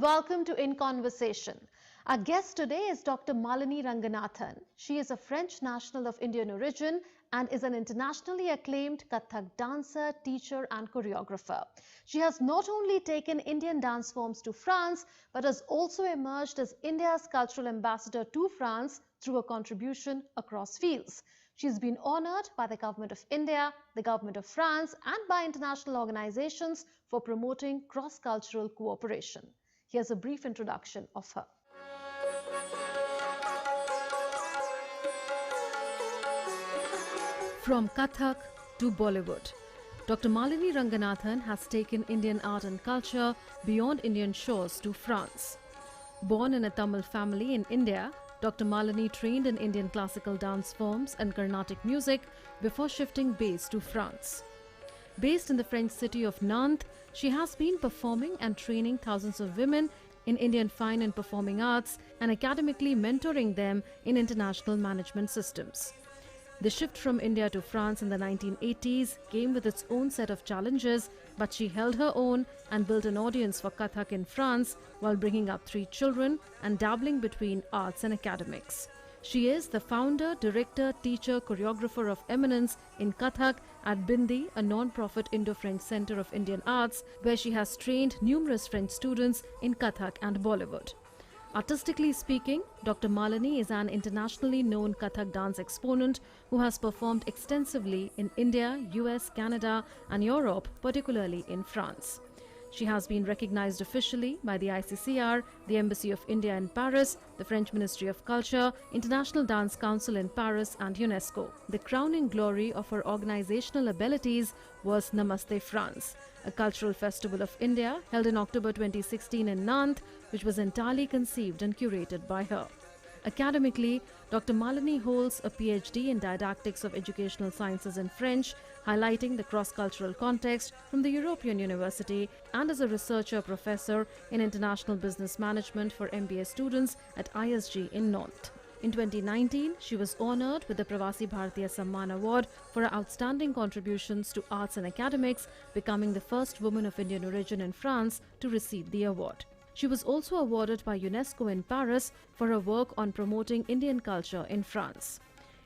welcome to In Conversation. Our guest today is Dr. Malini Ranganathan. She is a French national of Indian origin and is an internationally acclaimed Kathak dancer, teacher and choreographer. She has not only taken Indian dance forms to France, but has also emerged as India's cultural ambassador to France through a contribution across fields. She has been honoured by the Government of India, the Government of France and by international organisations for promoting cross-cultural cooperation. Here's a brief introduction of her. From Kathak to Bollywood, Dr. Malini Ranganathan has taken Indian art and culture beyond Indian shores to France. Born in a Tamil family in India, Dr. Malini trained in Indian classical dance forms and Carnatic music before shifting base to France. Based in the French city of Nantes, she has been performing and training thousands of women in Indian fine and performing arts and academically mentoring them in international management systems. The shift from India to France in the 1980s came with its own set of challenges, but she held her own and built an audience for Kathak in France while bringing up 3 children and dabbling between arts and academics. She is the founder, director, teacher, choreographer of eminence in Kathak at Bindi, a non-profit Indo-French center of Indian arts, where she has trained numerous French students in Kathak and Bollywood. Artistically speaking, Dr. Malini is an internationally known Kathak dance exponent who has performed extensively in India, US, Canada and Europe, particularly in France. She has been recognized officially by the ICCR, the Embassy of India in Paris, the French Ministry of Culture, International Dance Council in Paris and UNESCO. The crowning glory of her organizational abilities was Namaste France, a cultural festival of India held in October 2016 in Nantes, which was entirely conceived and curated by her. Academically, Dr. Malini holds a PhD in Didactics of Educational Sciences in French, highlighting the cross-cultural context from the European University, and is a researcher professor in International Business Management for MBA students at ISG in Nantes. In 2019, she was honoured with the Pravasi Bharatiya Samman Award for her outstanding contributions to arts and academics, becoming the first woman of Indian origin in France to receive the award. She was also awarded by UNESCO in Paris for her work on promoting Indian culture in France.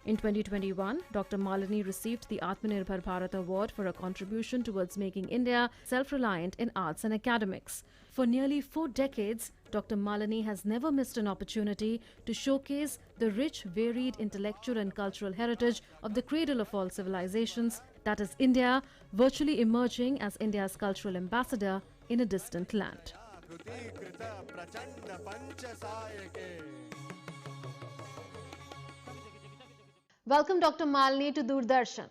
In 2021, Dr. Malini received the Atmanirbhar Bharat Award for her contribution towards making India self-reliant in arts and academics. For nearly 4 decades, Dr. Malini has never missed an opportunity to showcase the rich, varied intellectual and cultural heritage of the cradle of all civilizations, that is India, virtually emerging as India's cultural ambassador in a distant land. Welcome Dr. Malini to Doordarshan.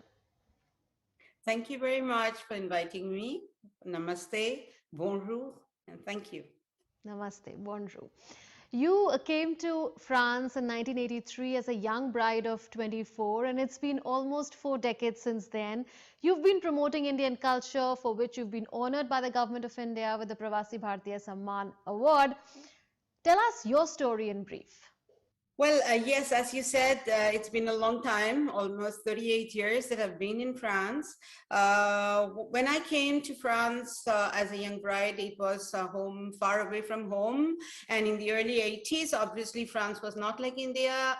Thank you very much for inviting me. Namaste, bonjour, and thank you. Namaste, bonjour. You came to France in 1983 as a young bride of 24, and it's been almost 4 decades since then. You've been promoting Indian culture, for which you've been honoured by the Government of India with the Pravasi Bharatiya Samman Award. Tell us your story in brief. Well, yes, as you said, it's been a long time, almost 38 years that I've been in France. When I came to France as a young bride, it was home, far away from home. And in the early 80s, obviously, France was not like India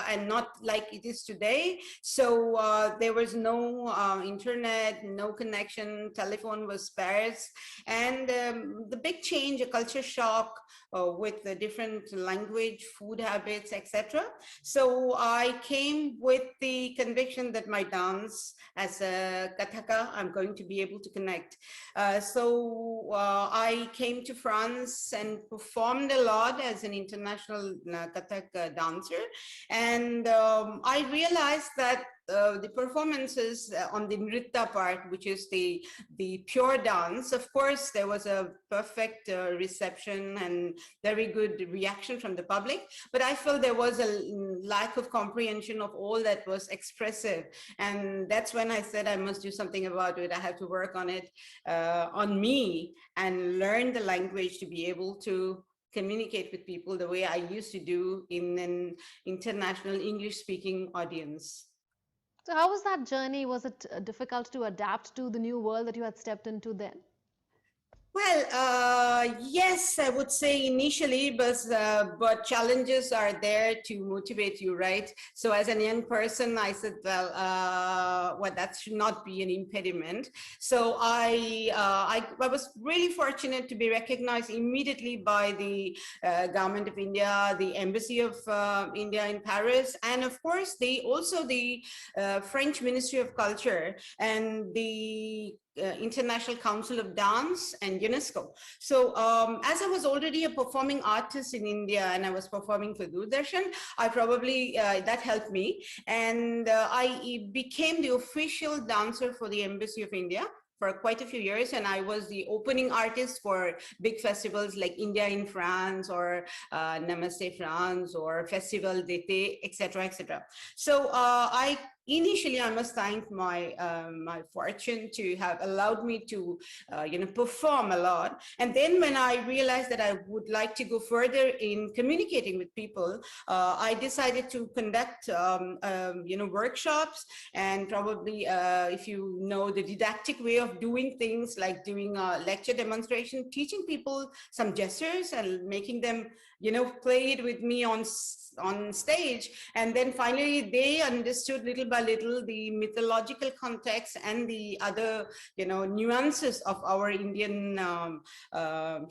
and not like it is today. So there was no internet, no connection, telephone was sparse. And the big change, a culture shock with the different language, food habits, etc. So I came with the conviction that my dance as a Kathaka, I'm going to be able to connect. So I came to France and performed a lot as an international Kathak dancer. And I realized that the performances on the Nritta part, which is the pure dance, of course, there was a perfect reception and very good reaction from the public. But I felt there was a lack of comprehension of all that was expressive. And that's when I said I must do something about it. I have to work on it, on me, and learn the language to be able to communicate with people the way I used to do in an international English-speaking audience. So how was that journey? Was it difficult to adapt to the new world that you had stepped into then? Well, yes, I would say initially, but challenges are there to motivate you, right? So as a young person, I said, well, that should not be an impediment. So I was really fortunate to be recognized immediately by the government of India, the Embassy of India in Paris, and of course, also the French Ministry of Culture and the International Council of Dance and UNESCO. So as I was already a performing artist in India and I was performing for Doordarshan, I probably, that helped me. And I became the official dancer for the Embassy of India for quite a few years, and I was the opening artist for big festivals like India in France or Namaste France or Festival d'été, etc., etc. So I initially, I must thank my fortune to have allowed me to perform a lot. And then when I realized that I would like to go further in communicating with people, I decided to conduct workshops, and probably if you know the didactic way of doing things, like doing a lecture demonstration, teaching people some gestures and making them play it with me on stage. And then finally they understood little by little the mythological context and the other nuances of our Indian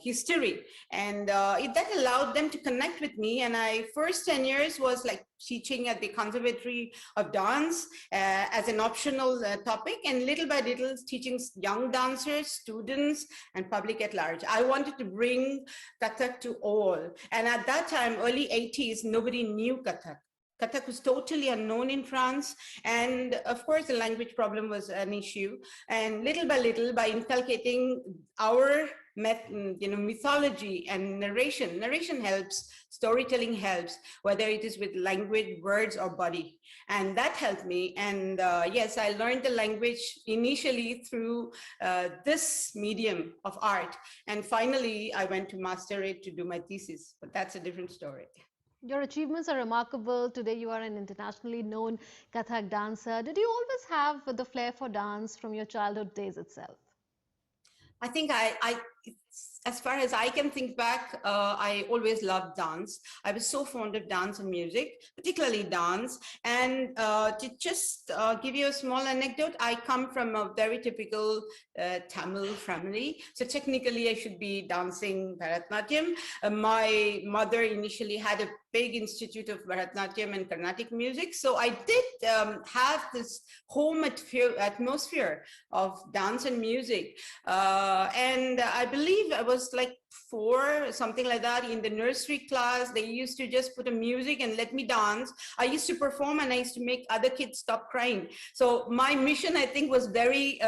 history, and that allowed them to connect with me. And I first 10 years was like teaching at the Conservatory of Dance as an optional topic, and little by little teaching young dancers, students, and public at large. I wanted to bring Kathak to all. And at that time, early 80s, nobody knew Kathak. Kathak was totally unknown in France. And of course, the language problem was an issue. And little by little, by inculcating our mythology and narration helps, storytelling helps, whether it is with language, words, or body. And that helped me. And yes, I learned the language initially through this medium of art. And finally, I went to master it to do my thesis, but that's a different story. Your achievements are remarkable. Today, you are an internationally known Kathak dancer. Did you always have the flair for dance from your childhood days itself? I think as far as I can think back, I always loved dance. I was so fond of dance and music, particularly dance. And to just give you a small anecdote, I come from a very typical Tamil family. So technically, I should be dancing Bharatanatyam. My mother initially had a big institute of Bharatanatyam and Carnatic music. So I did have this home atmosphere of dance and music. And I believe I was like 4, something like that. In the nursery class, they used to just put a music and let me dance. I used to perform and I used to make other kids stop crying. So my mission, I think, was very,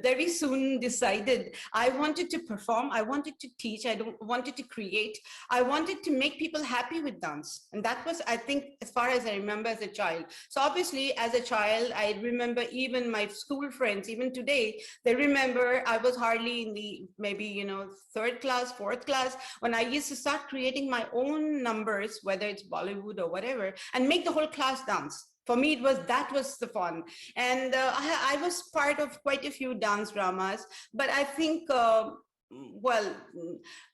very soon decided. I wanted to perform. I wanted to teach. I wanted to create. I wanted to make people happy with dance. And that was, I think, as far as I remember as a child. So obviously, as a child, I remember even my school friends, even today, they remember I was hardly in the maybe, 3rd class, 4th class, when I used to start creating my own numbers, whether it's Bollywood or whatever, and make the whole class dance. For me, that was the fun. And I was part of quite a few dance dramas, but I think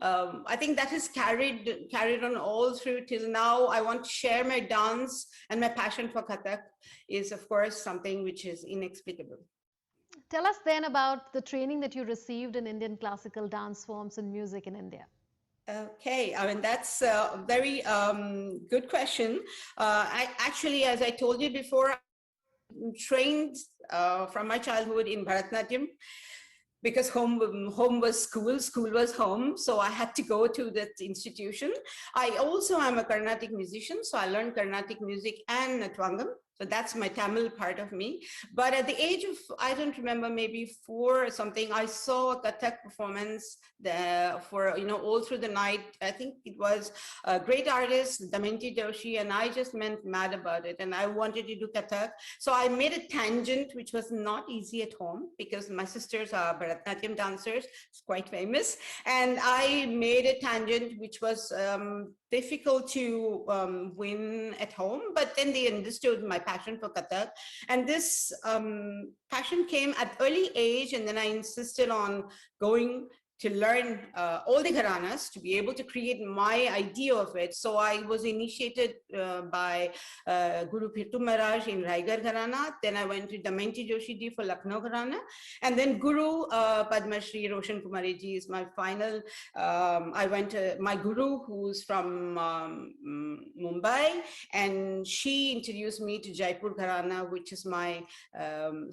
I think that has carried on all through till now. I want to share my dance, and my passion for Kathak is, of course, something which is inexplicable. Tell us then about the training that you received in Indian classical dance forms and music in India. Okay, I mean, that's a very good question. Actually, as I told you before, I trained from my childhood in Bharatanatyam, because home was school was home. So I had to go to that institution. I also am a Carnatic musician, so I learned Carnatic music and Twangam. So that's my Tamil part of me. But at the age of, I don't remember, maybe 4 or something, I saw a Kathak performance for, all through the night. I think it was a great artist, Damayanti Doshi, and I just went mad about it. And I wanted to do Kathak. So I made a tangent, which was not easy at home because my sisters are Bharatanatyam dancers. It's quite famous. And I made a tangent, which was difficult to win at home, but then they understood my passion for Kathak. And this passion came at early age, and then I insisted on going to learn all the gharanas, to be able to create my idea of it. So I was initiated by Guru Pirtu Maharaj in Raigarh Gharana. Then I went to Damayanti Joshi ji for Lucknow Gharana. And then Guru Padma Shri Roshan Kumari ji is my final. I went to my guru, who's from Mumbai, and she introduced me to Jaipur Gharana, which is my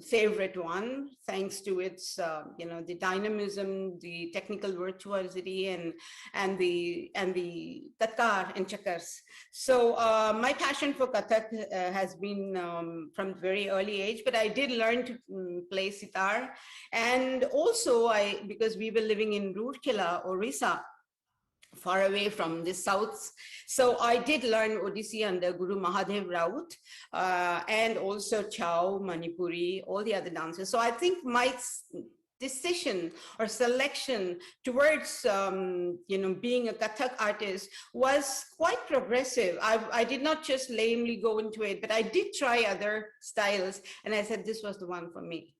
favorite one, thanks to its, the dynamism, the technical virtuosity, and the tatkar and chakars. So my passion for Kathak has been from very early age, but I did learn to play sitar. And also because we were living in Roorkela, Orissa, far away from the south. So I did learn Odissi under Guru Mahadev Raut, and also Chao, Manipuri, all the other dances. So I think my decision or selection towards being a Kathak artist was quite progressive. I did not just lamely go into it, but I did try other styles, and I said this was the one for me.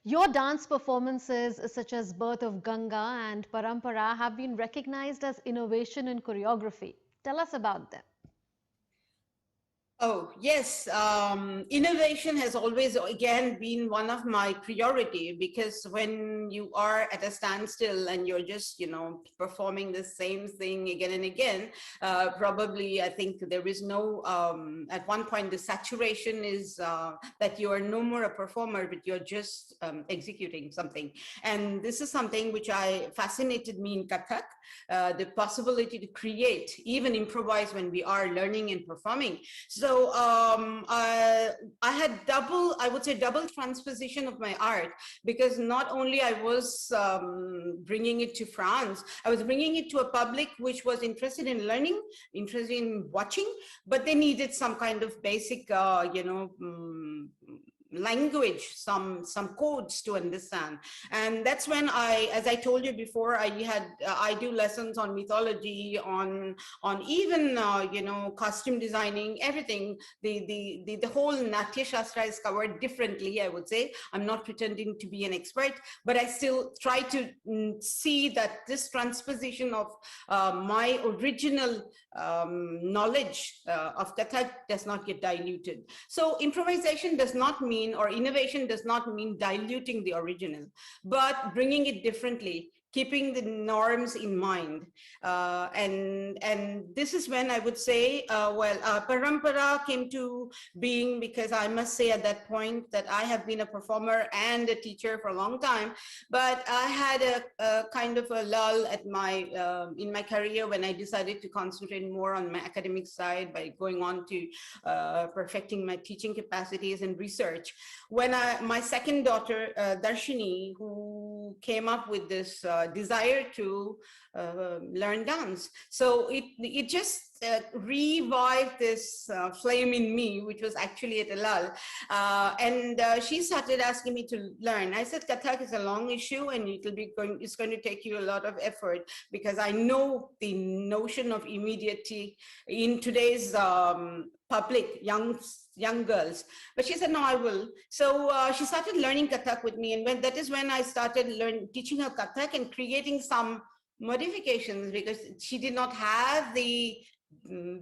Your dance performances such as Birth of Ganga and Parampara have been recognized as innovation in choreography. Tell us about them. Oh, yes. Innovation has always, again, been one of my priority, because when you are at a standstill and you're just, performing the same thing again and again, probably I think there is no, at one point the saturation is that you are no more a performer, but you're just executing something. And this is something which fascinated me in Kathak, the possibility to create, even improvise when we are learning and performing. So I had double transposition of my art, because not only I was bringing it to France, I was bringing it to a public which was interested in learning, interested in watching, but they needed some kind of basic, language, some codes to understand. And that's when as I told you before, I do lessons on mythology, on even costume designing, everything. The whole Natya Shastra is covered differently, I would say. I'm not pretending to be an expert, but I still try to see that this transposition of my original knowledge of Kathak does not get diluted. So improvisation does not mean, or innovation does not mean diluting the original, but bringing it differently, keeping the norms in mind. And this is when I would say, Parampara came to being, because I must say at that point that I have been a performer and a teacher for a long time, but I had a kind of a lull at in my career when I decided to concentrate more on my academic side by going on to perfecting my teaching capacities and research. When my second daughter, Darshini, who came up with this desire to learn dance. So it just revived this flame in me, which was actually at a lull. And she started asking me to learn. I said, Kathak is a long issue, and it's going to take you a lot of effort, because I know the notion of immediacy in today's public, young girls. But she said, no, I will. So she started learning Kathak with me. And that is when I started teaching her Kathak and creating some modifications, because she did not have the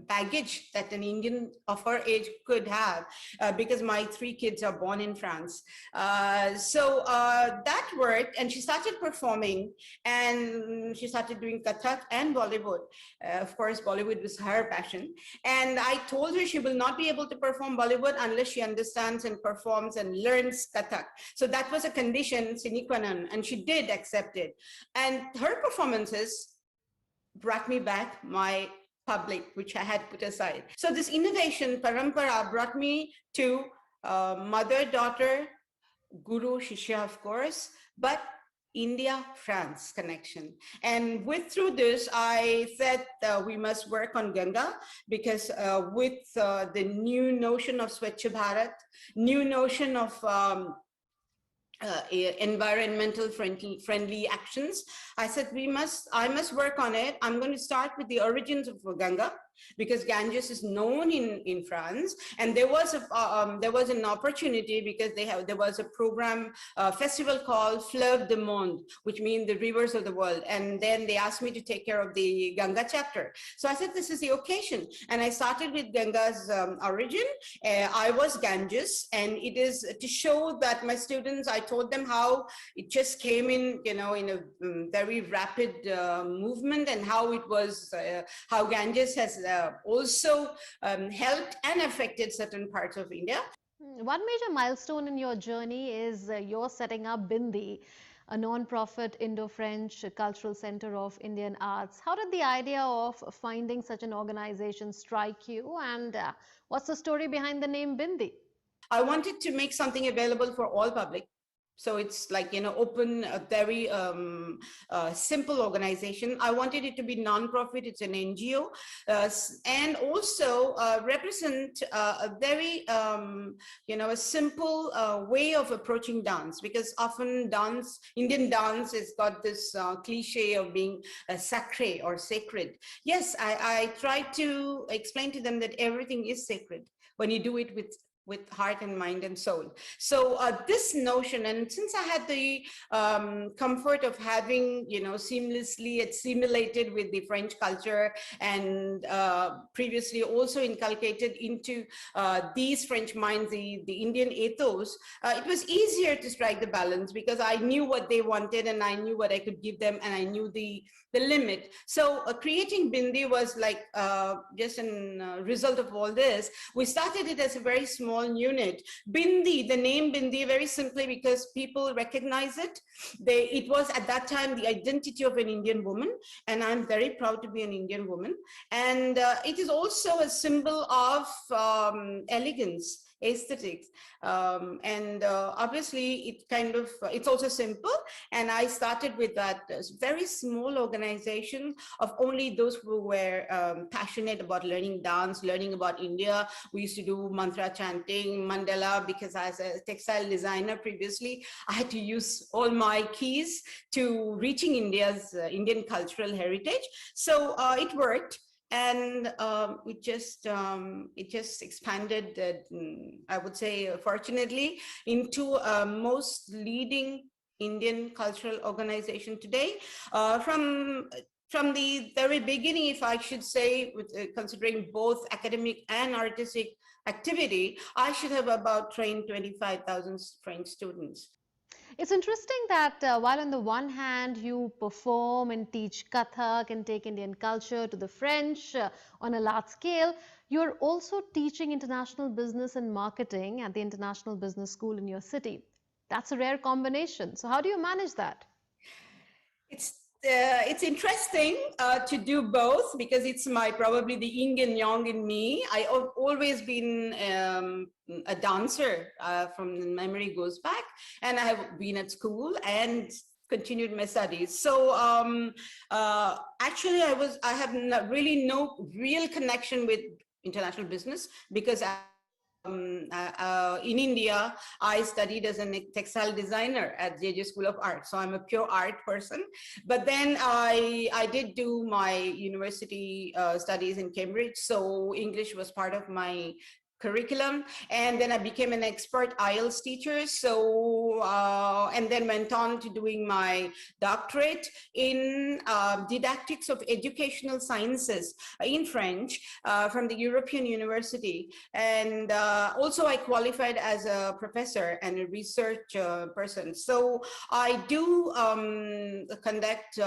baggage that an Indian of her age could have, because my 3 kids are born in France. So that worked, and she started performing, and she started doing Kathak and Bollywood. Of course, Bollywood was her passion. And I told her she will not be able to perform Bollywood unless she understands and performs and learns Kathak. So that was a condition, sine qua non, and she did accept it. And her performances brought me back my public, which I had put aside. So this innovation, Parampara, brought me to mother, daughter, guru, shishya, of course, but India-France connection. And through this, I said we must work on Ganga, because with the new notion of Swachh Bharat, new notion of environmental friendly actions, I said, I must work on it. I'm going to start with the origins of Ganga, because Ganges is known in France. And there was an opportunity because there was a program, festival called Fleuve de Monde, which means the rivers of the world. And then they asked me to take care of the Ganga chapter. So I said, this is the occasion. And I started with Ganga's origin. I was Ganges, and it is to show that my students, I told them how it just came in, in a very rapid movement, and how it was, how Ganges has also helped and affected certain parts of India. One major milestone in your journey is your setting up Bindi, a non-profit Indo-French cultural center of Indian arts. How did the idea of finding such an organization strike you, and what's the story behind the name Bindi? I wanted to make something available for all public. So it's like, open, a very simple organization. I wanted it to be non-profit. It's an NGO, and also represent a very, a simple way of approaching dance, because often Indian dance has got this cliche of being sacré or sacred. Yes, I try to explain to them that everything is sacred when you do it with heart and mind and soul. So this notion, and since I had the comfort of having, seamlessly assimilated with the French culture, and previously also inculcated into these French minds, the Indian ethos, it was easier to strike the balance, because I knew what they wanted, and I knew what I could give them, and I knew the limit. So creating Bindi was like just a result of all this. We started it as a very small unit. Bindi, the name Bindi, very simply because people recognize it. It was at that time the identity of an Indian woman, and I'm very proud to be an Indian woman. And it is also a symbol of elegance, aesthetics, and obviously it's also simple. And I started with that very small organization of only those who were passionate about learning dance, learning about India. We used to do mantra chanting, mandala, because as a textile designer previously, I had to use all my keys to reaching Indian cultural heritage. So it worked. And it just expanded, I would say, fortunately, into a most leading Indian cultural organization today. From the very beginning, if I should say, with considering both academic and artistic activity, I should have about trained 25,000 French students. It's interesting that while on the one hand you perform and teach Kathak and take Indian culture to the French on a large scale, you're also teaching international business and marketing at the International Business School in your city. That's a rare combination. So how do you manage that? It's interesting to do both, because it's probably the yin and yang in me. I've always been a dancer from the memory goes back, and I have been at school and continued my studies. So actually, I have really no real connection with international business, because in India, I studied as a textile designer at JJ School of Art. So I'm a pure art person. But then I did do my university studies in Cambridge. So English was part of my curriculum, and then I became an expert IELTS teacher. So and then went on to doing my doctorate in didactics of educational sciences in French from the European University. And also I qualified as a professor and a research person. So I do conduct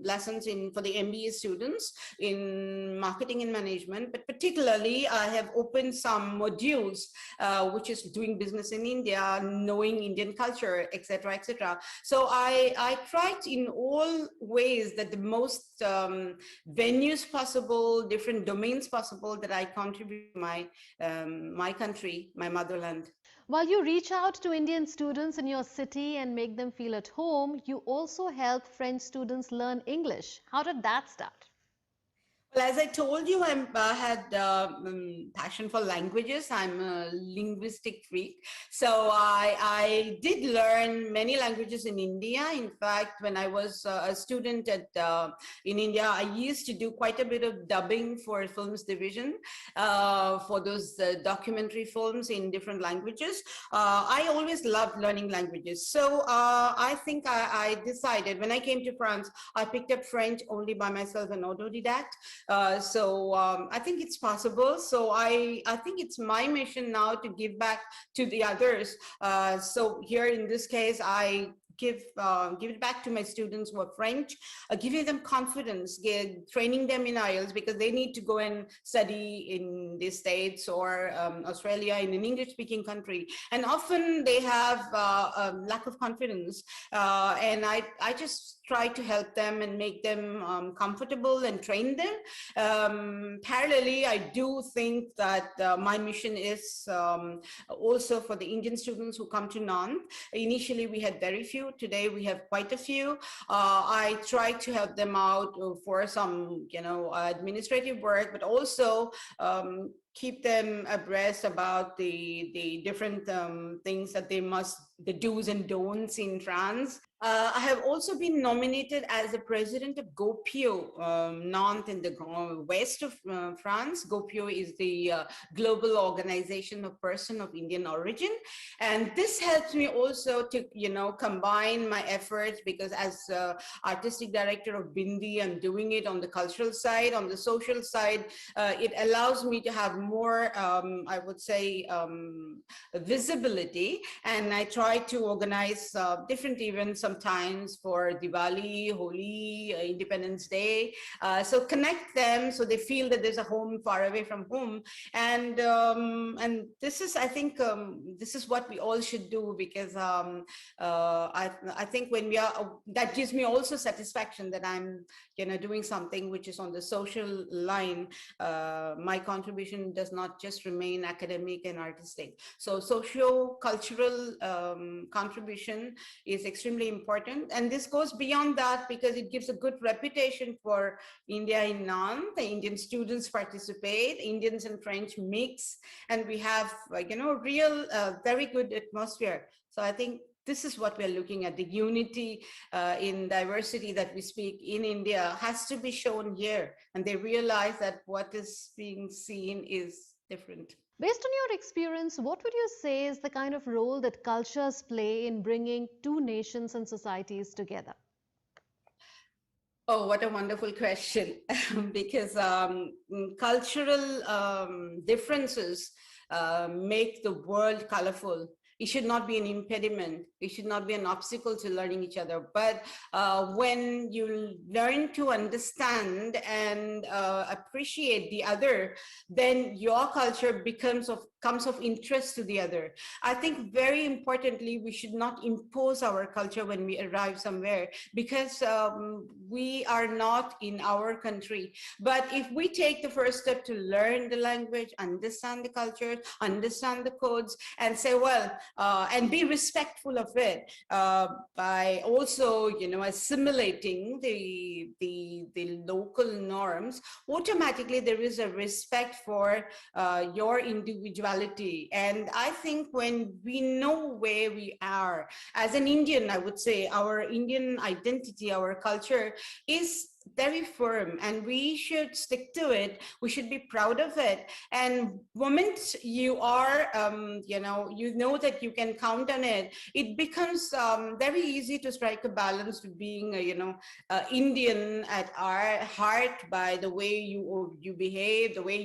lessons for the MBA students in marketing and management, but particularly I have opened some modules, which is doing business in India, knowing Indian culture, etc., etc. So I tried in all ways that the most venues possible, different domains possible, that I contribute to my country, my motherland. While you reach out to Indian students in your city and make them feel at home, you also help French students learn English. How did that start? Well, as I told you, I had passion for languages. I'm a linguistic freak. So I did learn many languages in India. In fact, when I was a student in India, I used to do quite a bit of dubbing for films division for those documentary films in different languages. I always loved learning languages. So I think I decided when I came to France, I picked up French only by myself, an autodidact. I think it's possible. So I think it's my mission now to give back to the others. So here in this case, I give it back to my students who are French, giving them confidence, training them in IELTS because they need to go and study in the States or Australia in an English-speaking country, and often they have a lack of confidence, and I just try to help them and make them comfortable and train them. Parallelly, I do think that my mission is also for the Indian students who come to Nantes. Initially, we had very few. Today, we have quite a few. I try to help them out for some, administrative work, but also keep them abreast about the different things that the do's and don'ts in France. I have also been nominated as the president of GoPio, Nantes in the west of France. GoPio is the global organization of person of Indian origin. And this helps me also to, combine my efforts because as artistic director of Bindi, I'm doing it on the cultural side, on the social side. It allows me to have more, I would say, visibility. And I try to organize different events sometimes for Diwali, Holi, Independence Day. So connect them so they feel that there's a home far away from home. And this is, I think, this is what we all should do because I think when we are, that gives me also satisfaction that I'm, doing something which is on the social line. My contribution does not just remain academic and artistic. So socio-cultural contribution is extremely important. And this goes beyond that because it gives a good reputation for India in Nantes. The Indian students participate, Indians and French mix, and we have, real, very good atmosphere. So I think this is what we're looking at. The unity in diversity that we speak in India has to be shown here. And they realize that what is being seen is different. Based on your experience, what would you say is the kind of role that cultures play in bringing two nations and societies together? Oh, what a wonderful question. Because cultural differences make the world colorful. It should not be an impediment. It should not be an obstacle to learning each other. But when you learn to understand and appreciate the other, then your culture comes of interest to the other. I think very importantly, we should not impose our culture when we arrive somewhere because we are not in our country. But if we take the first step to learn the language, understand the cultures, understand the codes, and say, well, and be respectful of it by also, assimilating the local norms, automatically there is a respect for your individuality. And I think when we know where we are, as an Indian, I would say our Indian identity, our culture is very firm and we should stick to it. We should be proud of it. And moment you are, that you can count on it, it becomes very easy to strike a balance to being, Indian at our heart by the way you behave, the way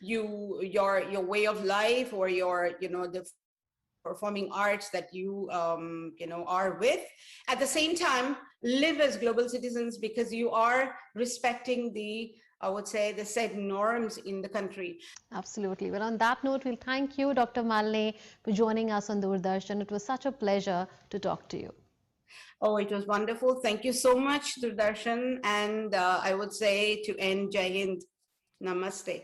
your way of life or your, the performing arts that you are with. At the same time, live as global citizens because you are respecting I would say, the said norms in the country. Absolutely. Well, on that note, we'll thank you, Dr. Malini, for joining us on Doordarshan. It was such a pleasure to talk to you. Oh, it was wonderful. Thank you so much, Doordarshan. And I would say to end, Jai Hind. Namaste.